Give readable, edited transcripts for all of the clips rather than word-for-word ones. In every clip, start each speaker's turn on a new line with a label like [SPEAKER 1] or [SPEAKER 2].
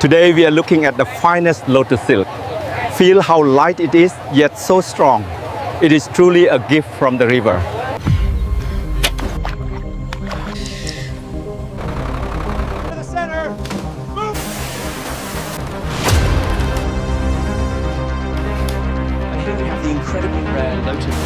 [SPEAKER 1] Today we are looking at the finest Lotus Silk. Feel how light it is, yet so strong. It is truly a gift from the river.
[SPEAKER 2] To the center. Move.
[SPEAKER 3] And here we have the incredibly rare Lotus.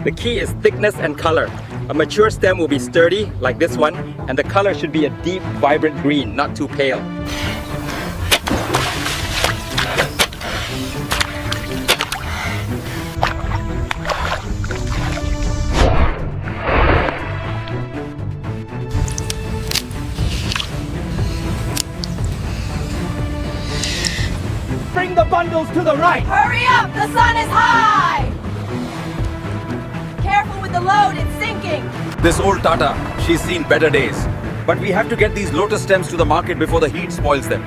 [SPEAKER 1] The key is thickness and color. A mature stem will be sturdy, like this one, and the color should be a deep, vibrant green, not too pale.
[SPEAKER 2] Bring the bundles to the right.
[SPEAKER 4] Hurry up! The sun is high! Careful with the load, it's sinking!
[SPEAKER 5] This old Tata, she's seen better days. But we have to get these lotus stems to the market before the heat spoils them.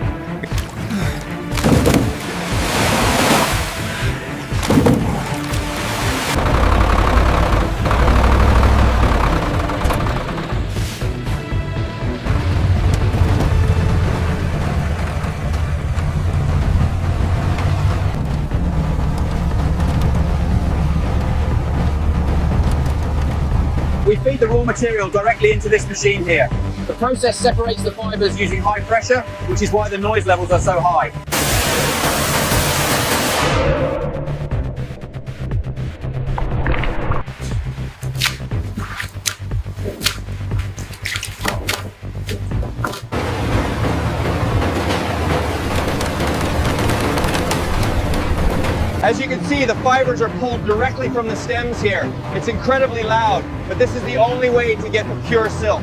[SPEAKER 2] We feed the raw material directly into this machine here. The process separates the fibers using high pressure, which is why the noise levels are so high. As you can see, the fibers are pulled directly from the stems here. It's incredibly loud, but this is the only way to get the pure silk.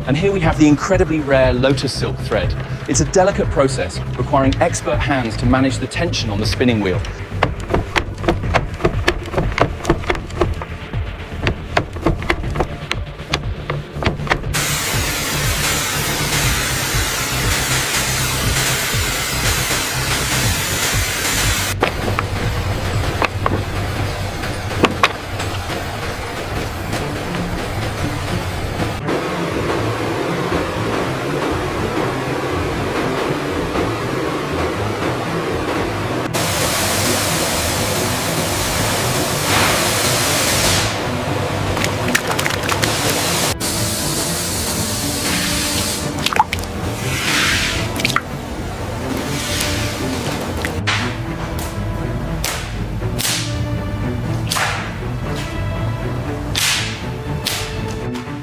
[SPEAKER 3] And here we have the incredibly rare Lotus Silk thread. It's a delicate process requiring expert hands to manage the tension on the spinning wheel.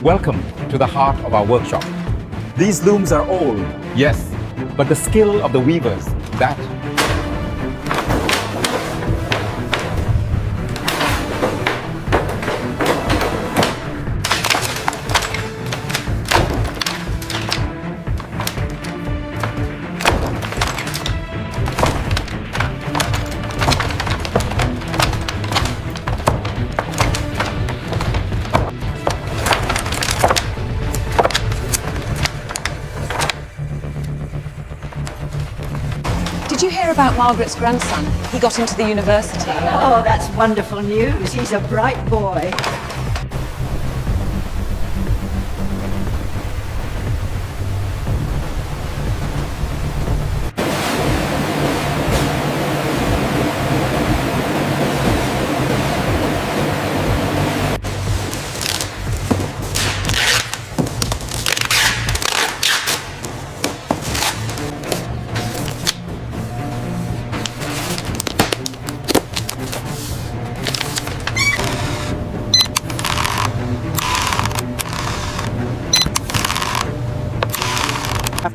[SPEAKER 1] Welcome to the heart of our workshop. These looms are old, yes, but the skill of the weavers, that.
[SPEAKER 6] Did you hear about Margaret's grandson? He got into the university.
[SPEAKER 7] Oh, that's wonderful news. He's a bright boy.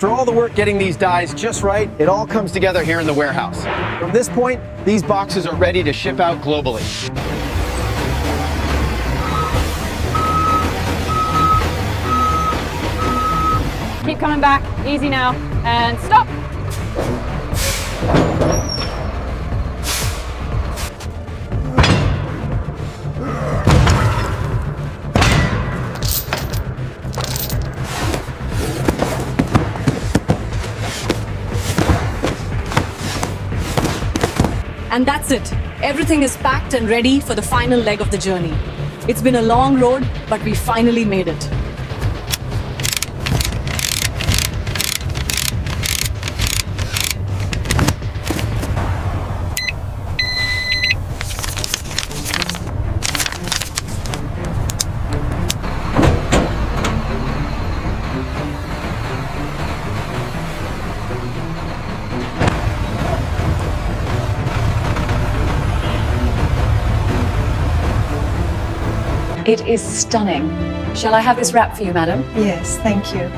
[SPEAKER 2] After all the work getting these dyes just right, it all comes together here in the warehouse. From this point, these boxes are ready to ship out globally.
[SPEAKER 8] Keep coming back. Easy now. And stop.
[SPEAKER 6] And that's it. Everything is packed and ready for the final leg of the journey. It's been a long road, but we finally made it. It is stunning. Shall I have this wrap for you, madam?
[SPEAKER 7] Yes, thank you.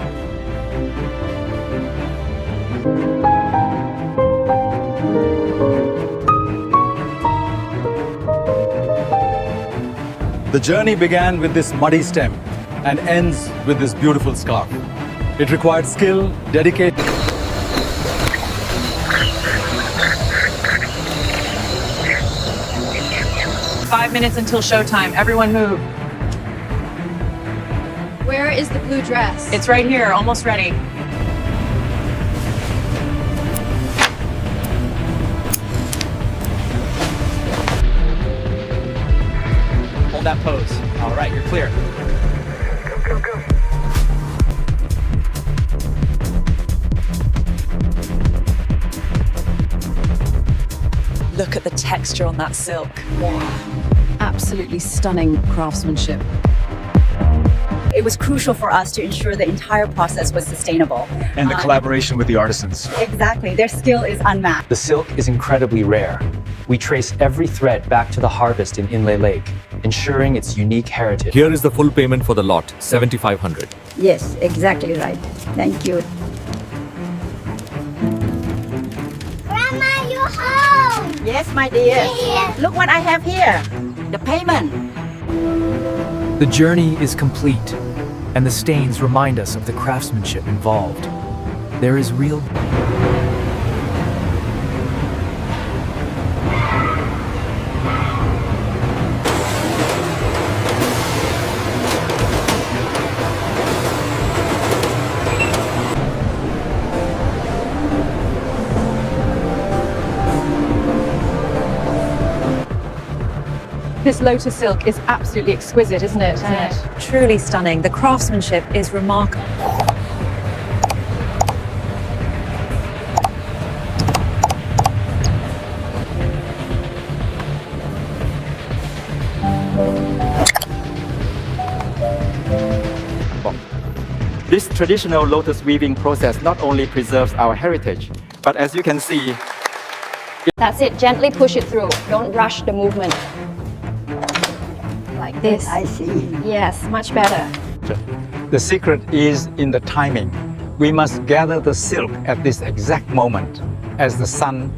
[SPEAKER 5] The journey began with this muddy stem and ends with this beautiful scarf. It required skill, dedication.
[SPEAKER 8] 5 minutes until showtime. Everyone move.
[SPEAKER 4] Where is the blue dress?
[SPEAKER 8] It's right here, almost ready.
[SPEAKER 2] Hold that pose. All right, you're clear.
[SPEAKER 6] Look at the texture on that silk. Absolutely stunning craftsmanship.
[SPEAKER 9] It was crucial for us to ensure the entire process was sustainable.
[SPEAKER 5] And the collaboration with the artisans.
[SPEAKER 9] Exactly, their skill is unmatched.
[SPEAKER 3] The silk is incredibly rare. We trace every thread back to the harvest in Inle Lake, ensuring its unique heritage.
[SPEAKER 1] Here is the full payment for the lot, 7,500.
[SPEAKER 7] Yes, exactly right. Thank you.
[SPEAKER 4] Grandma, you're home!
[SPEAKER 7] Yes, my dear. Look what I have here. The payment.
[SPEAKER 10] The journey is complete, and the stains remind us of the craftsmanship involved. There is real...
[SPEAKER 8] This Lotus Silk is absolutely exquisite, isn't it?
[SPEAKER 6] Truly stunning. The craftsmanship is remarkable.
[SPEAKER 11] This traditional lotus weaving process not only preserves our heritage, but as you can see,
[SPEAKER 4] That's it. Gently push it through. Don't rush the movement. Like this.
[SPEAKER 7] I see.
[SPEAKER 4] Yes, much better.
[SPEAKER 11] the secret is in the timing. We must gather the silk at this exact moment as the sun